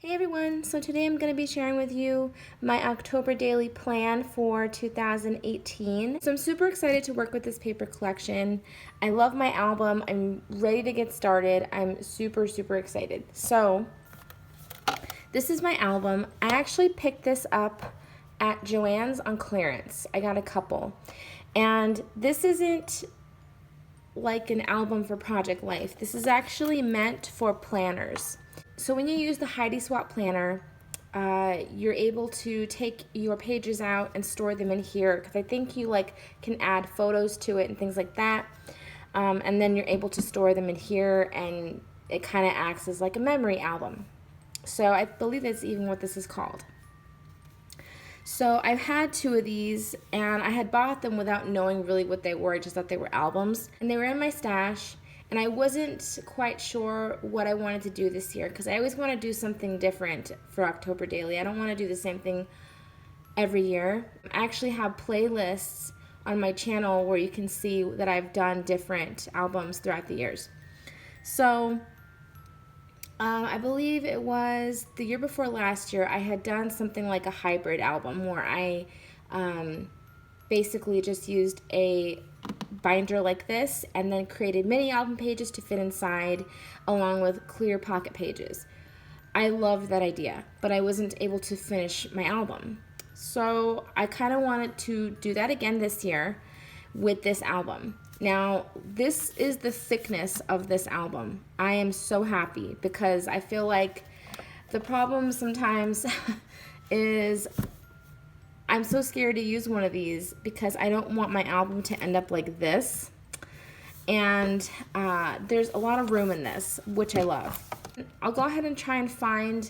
Hey everyone, so today I'm going to be sharing with you my October daily plan for 2018. So I'm super excited to work with this paper collection. I love my album. I'm ready to get started. I'm super excited. So this is my album. I actually picked this up at Joann's on clearance. I got a couple. And this isn't like an album for project life. This is actually meant for planners. So when you use the Heidi Swap planner, you're able to take your pages out and store them in here because I think you can add photos to it and things like that. And then you're able to store them in here and it kind of acts as like a memory album. So I believe that's even what this is called. So I've had two of these and I had bought them without knowing really what they were. I just thought they were albums and they were in my stash and I wasn't quite sure what I wanted to do this year because I always want to do something different for October Daily. I don't want to do the same thing every year. I actually have playlists on my channel where you can see that I've done different albums throughout the years. So I believe it was the year before last year, I had done something like a hybrid album where I basically just used a binder like this and then created mini album pages to fit inside along with clear pocket pages. I loved that idea, but I wasn't able to finish my album. So I kind of wanted to do that again this year with this album. Now, this is the thickness of this album. I am so happy because I feel like the problem sometimes is I'm so scared to use one of these because I don't want my album to end up like this. And there's a lot of room in this, which I love. I'll go ahead and try and find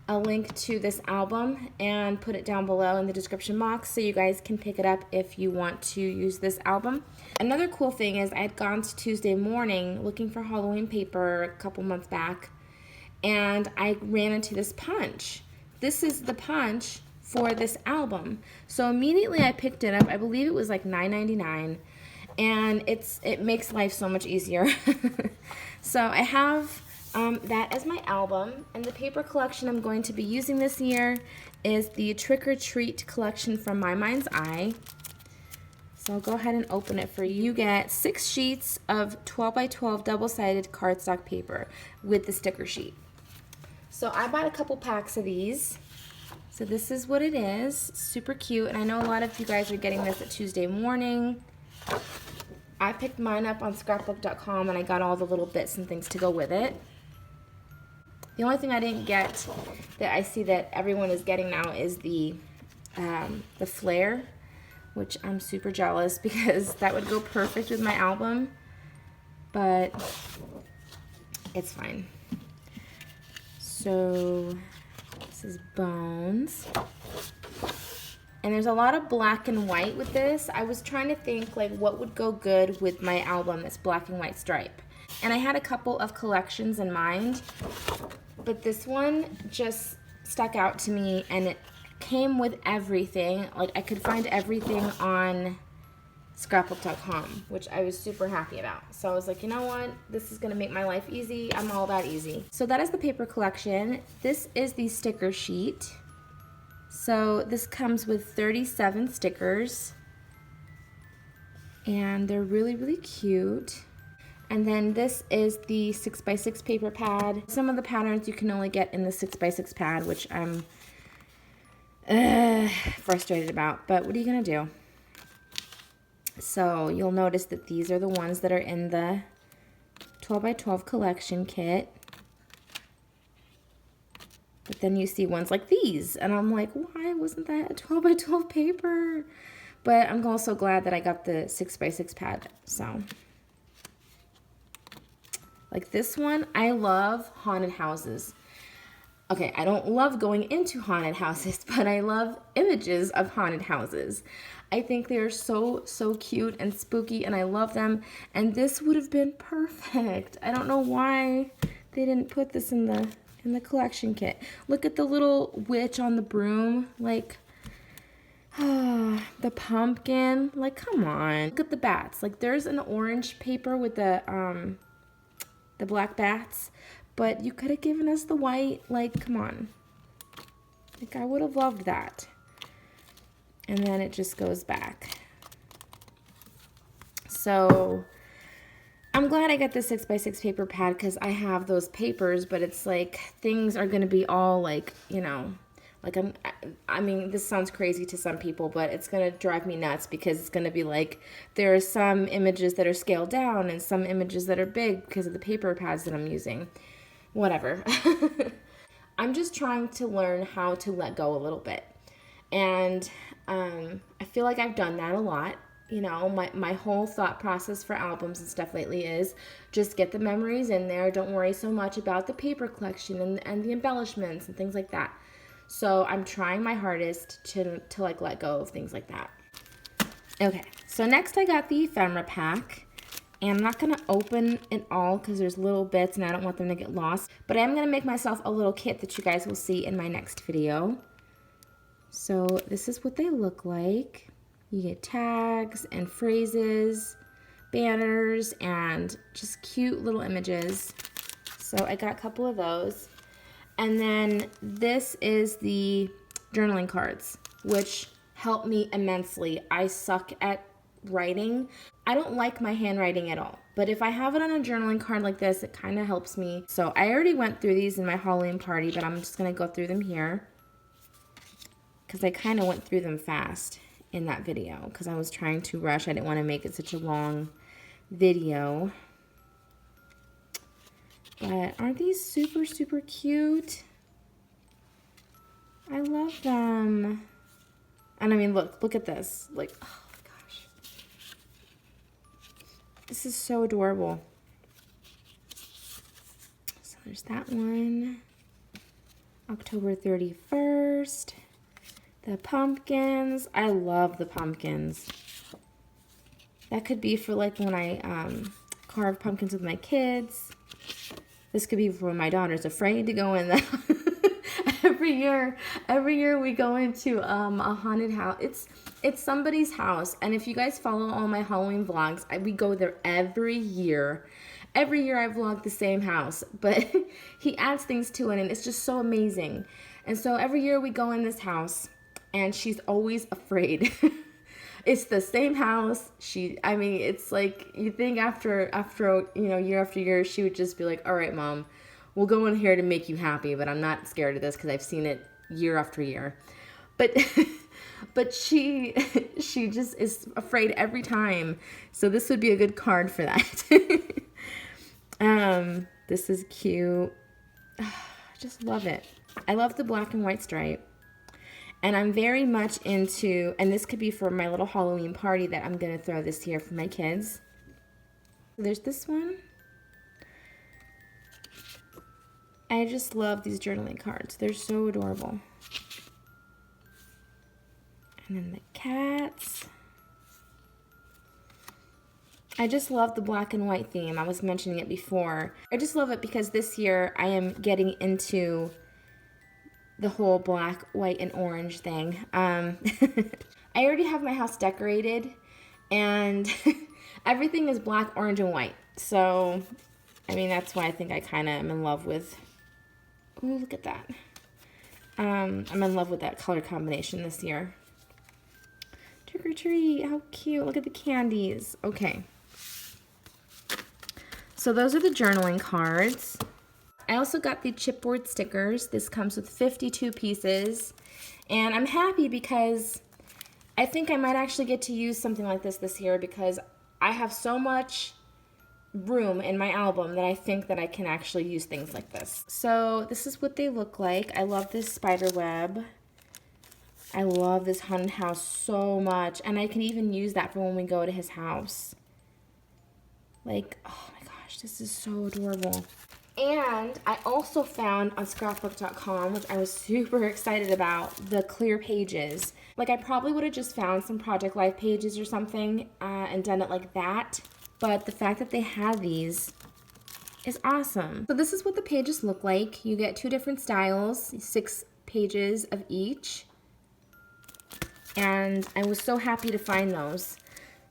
a link to this album and put it down below in the description box so you guys can pick it up if you want to use this album. Another cool thing is I had gone to Tuesday Morning looking for Halloween paper a couple months back and I ran into this punch. This is the punch for this album. So immediately I picked it up. I believe it was like $9.99 and it makes life so much easier. So I have that as my album, and the paper collection I'm going to be using this year is the Trick or Treat collection from My Mind's Eye. So I'll go ahead and open it for you. You get 6 sheets of 12 by 12 double-sided cardstock paper with the sticker sheet. So I bought a couple packs of these. So this is what it is. Super cute, and I know a lot of you guys are getting this at Tuesday Morning. I picked mine up on scrapbook.com and I got all the little bits and things to go with it. The only thing I didn't get that I see that everyone is getting now is the flare, which I'm super jealous because that would go perfect with my album, but it's fine. So this is Bones. And there's a lot of black and white with this. I was trying to think like what would go good with my album that's black and white stripe. And I had a couple of collections in mind, but this one just stuck out to me and it came with everything. Like I could find everything on scrapbook.com, which I was super happy about. So I was like, you know what? This is gonna make my life easy. I'm all about easy. So that is the paper collection. This is the sticker sheet. So this comes with 37 stickers and they're really cute. And then this is the 6x6 paper pad. Some of the patterns you can only get in the 6x6 pad, which I'm frustrated about, but what are you gonna do? So you'll notice that these are the ones that are in the 12 by 12 collection kit. But then you see ones like these, and I'm like, why wasn't that a 12 by 12 paper? But I'm also glad that I got the 6x6 pad. So, like this one, I love haunted houses. Okay, I don't love going into haunted houses, but I love images of haunted houses. I think they're so cute and spooky, and I love them. And this would have been perfect. I don't know why they didn't put this in the collection kit. Look at the little witch on the broom, like the pumpkin, like come on. Look at the bats. Like there's an orange paper with the black bats, but you could have given us the white. Like, come on. Like, I would have loved that. And then it just goes back. So I'm glad I got the 6x6 paper pad because I have those papers, but it's like things are going to be all like, you know, like I mean, this sounds crazy to some people, but it's going to drive me nuts because it's going to be like there are some images that are scaled down and some images that are big because of the paper pads that I'm using. Whatever. I'm just trying to learn how to let go a little bit. And I feel like I've done that a lot. You know, my whole thought process for albums and stuff lately is just get the memories in there. Don't worry so much about the paper collection and the embellishments and things like that. So I'm trying my hardest to like let go of things like that. Okay, so next I got the ephemera pack. And I'm not going to open it all because there's little bits and I don't want them to get lost. But I am going to make myself a little kit that you guys will see in my next video. So this is what they look like. You get tags and phrases, banners, and just cute little images. So I got a couple of those. And then this is the journaling cards, which help me immensely. I suck at writing. I don't like my handwriting at all. But if I have it on a journaling card like this, it kind of helps me. So I already went through these in my Halloween party, but I'm just going to go through them here. Because I kind of went through them fast in that video. Because I was trying to rush. I didn't want to make it such a long video. But aren't these super, super cute? I love them. And I mean, look at this. Like, oh my gosh. This is so adorable. So there's that one. October 31st. The pumpkins. I love the pumpkins. That could be for like when I carve pumpkins with my kids. This could be for when my daughter's afraid to go in the every year we go into a haunted house. It's somebody's house, and if you guys follow all my Halloween vlogs, we go there every year. Every year I vlog the same house, but he adds things to it, and it's just so amazing. And so every year we go in this house, and she's always afraid. It's the same house. I mean, it's like you think after you know, year after year, she would just be like, "All right, Mom, we'll go in here to make you happy, but I'm not scared of this because I've seen it year after year." But she just is afraid every time. So this would be a good card for that. This is cute. I just love it. I love the black and white stripe. And I'm very much into, and this could be for my little Halloween party that I'm going to throw this here for my kids. There's this one. I just love these journaling cards. They're so adorable. And then the cats. I just love the black and white theme. I was mentioning it before. I just love it because this year I am getting into the whole black, white, and orange thing. I already have my house decorated, and everything is black, orange, and white. So, I mean, that's why I think I kind of am in love with... Ooh, look at that. I'm in love with that color combination this year. Trick or treat, how cute. Look at the candies. Okay. So those are the journaling cards. I also got the chipboard stickers. This comes with 52 pieces. And I'm happy because I think I might actually get to use something like this year because I have so much room in my album that I think that I can actually use things like this. So this is what they look like. I love this spider web. I love this haunted house so much. And I can even use that for when we go to his house. Like, oh my gosh, this is so adorable. And I also found on scrapbook.com, which I was super excited about, the clear pages. Like, I probably would have just found some Project Life pages or something and done it like that. But the fact that they have these is awesome. So this is what the pages look like. You get 2 different styles, 6 pages of each. And I was so happy to find those.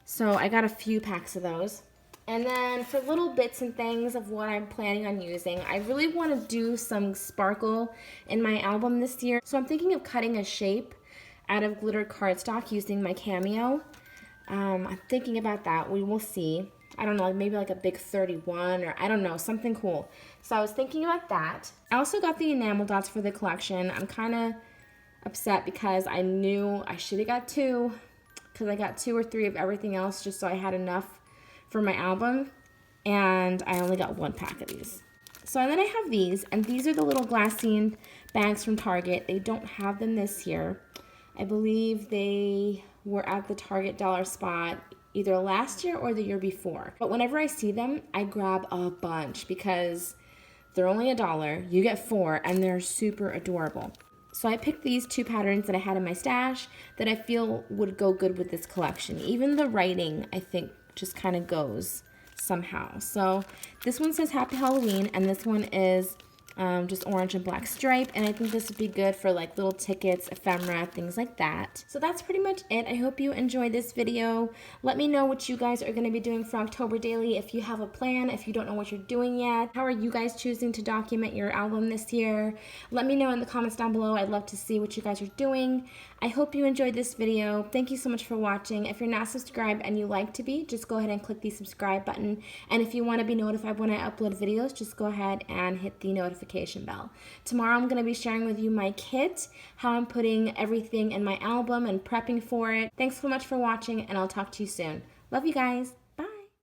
So I got a few packs of those. And then for little bits and things of what I'm planning on using, I really want to do some sparkle in my album this year. So I'm thinking of cutting a shape out of glittered cardstock using my Cameo. I'm thinking about that. We will see. I don't know, like maybe like a big 31 or I don't know, something cool. So I was thinking about that. I also got the enamel dots for the collection. I'm kind of upset because I knew I should have got 2 because I got 2 or 3 of everything else just so I had enough for my album, and I only got 1 pack of these. So then I have these, and these are the little glassine bags from Target. They don't have them this year. I believe they were at the Target dollar spot either last year or the year before. But whenever I see them, I grab a bunch because they're only $1. You get 4, and they're super adorable. So I picked these 2 patterns that I had in my stash that I feel would go good with this collection. Even the writing, I think, just kind of goes somehow. So this one says Happy Halloween, and this one is just orange and black stripe, and I think this would be good for like little tickets, ephemera, things like that. So that's pretty much it. I hope you enjoyed this video. Let me know what you guys are going to be doing for October Daily. If you have a plan, if you don't know what you're doing yet, how are you guys choosing to document your album this year? Let me know in the comments down below. I'd love to see what you guys are doing. I hope you enjoyed this video. Thank you so much for watching. If you're not subscribed and you like to be, just go ahead and click the subscribe button. And if you want to be notified when I upload videos, just go ahead and hit the notification bell. Tomorrow I'm going to be sharing with you my kit, how I'm putting everything in my album and prepping for it. Thanks so much for watching, and I'll talk to you soon. Love you guys.